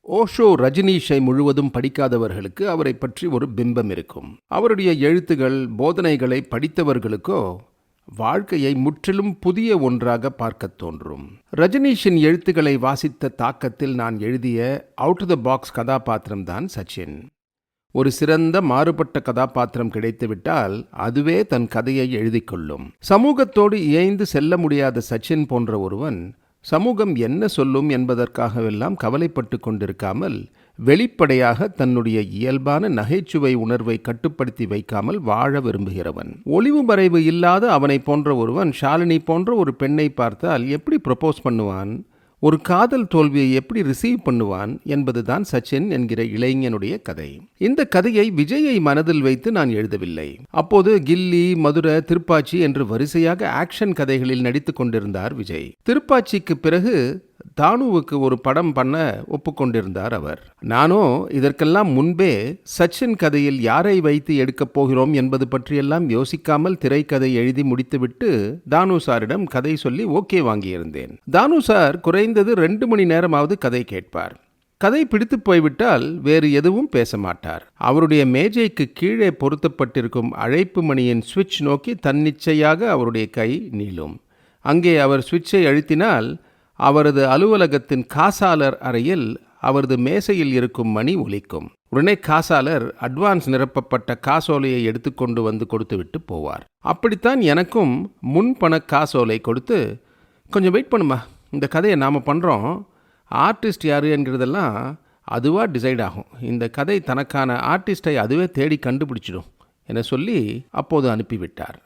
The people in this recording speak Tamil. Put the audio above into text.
ஓஷோ ரஜினீஷை முழுவதும் படிக்காதவர்களுக்கு அவரை பற்றி ஒரு பிம்பம் இருக்கும். அவருடைய எழுத்துகள், போதனைகளை படித்தவர்களுக்கோ வாழ்க்கையை முற்றிலும் புதிய ஒன்றாக பார்க்கத் தோன்றும். ரஜினீஷின் எழுத்துக்களை வாசித்த தாக்கத்தில் நான் எழுதிய அவுட் த பாக்ஸ் கதாபாத்திரம்தான் சச்சின். ஒரு சிறந்த மாறுபட்ட கதாபாத்திரம் கிடைத்துவிட்டால் அதுவே தன் கதையை எழுதிக் கொள்ளும். சமூகத்தோடு இயைந்து செல்ல முடியாத சச்சின் போன்ற ஒருவன் சமூகம் என்ன சொல்லும் என்பதற்காகவெல்லாம் கவலைப்பட்டு கொண்டிருக்காமல் வெளிப்படையாக தன்னுடைய இயல்பான நகைச்சுவை உணர்வை கட்டுப்படுத்தி வைக்காமல் வாழ விரும்புகிறவன். ஒளிவு மறைவு இல்லாத அவனை போன்ற ஒருவன் ஷாலினி போன்ற ஒரு பெண்ணை பார்த்தால் எப்படி ப்ரொபோஸ் பண்ணுவான், ஒரு காதல் தோல்வியை எப்படி ரிசீவ் பண்ணுவான் என்பதுதான் சச்சின் என்கிற இளைஞனுடைய கதை. இந்த கதையை விஜயை மனதில் வைத்து நான் எழுதவில்லை. அப்போது கில்லி, மதுரை, திருப்பாச்சி என்று வரிசையாக ஆக்ஷன் கதைகளில் நடித்து கொண்டிருந்தார் விஜய். திருப்பாச்சிக்கு பிறகு தானுவுக்கு ஒரு படம் பண்ண ஒப்புக்கொண்டிருந்தார் அவர். நானோ இதற்கெல்லாம் முன்பே சச்சின் கதையில் யாரை வைத்து எடுக்கப் போகிறோம் என்பது பற்றியெல்லாம் யோசிக்காமல் திரைக்கதை எழுதி முடித்துவிட்டு தானு சாரிடம் கதை சொல்லி ஓகே வாங்கியிருந்தேன். தானு சார் குறைந்தது 2 மணி நேரமாவது கதை கேட்பார். கதை பிடித்து போய்விட்டால் வேறு எதுவும் பேச மாட்டார். அவருடைய மேஜைக்கு கீழே பொருத்தப்பட்டிருக்கும் அழைப்பு மணியின் சுவிட்ச் நோக்கி தன்னிச்சையாக அவருடைய கை நீளும். அங்கே அவர் சுவிட்சை அழுத்தினால் அவரது அலுவலகத்தின் காசாளர் அறையில் அவரது மேசையில் இருக்கும் மணி ஒலிக்கும். உடனே காசாளர் அட்வான்ஸ் நிரப்பப்பட்ட காசோலையை எடுத்துக்கொண்டு வந்து கொடுத்துவிட்டு போவார். அப்படித்தான் எனக்கும் முன்பண காசோலை கொடுத்து, கொஞ்சம் வெயிட் பண்ணுமா, இந்த கதையை நாம் பண்ணுறோம், ஆர்டிஸ்ட் யார் என்கிறதெல்லாம் அதுவாக டிசைட் ஆகும், இந்த கதை தனக்கான ஆர்டிஸ்டை அதுவே தேடி கண்டுபிடிச்சிடும் என சொல்லி அப்போது அனுப்பிவிட்டார்.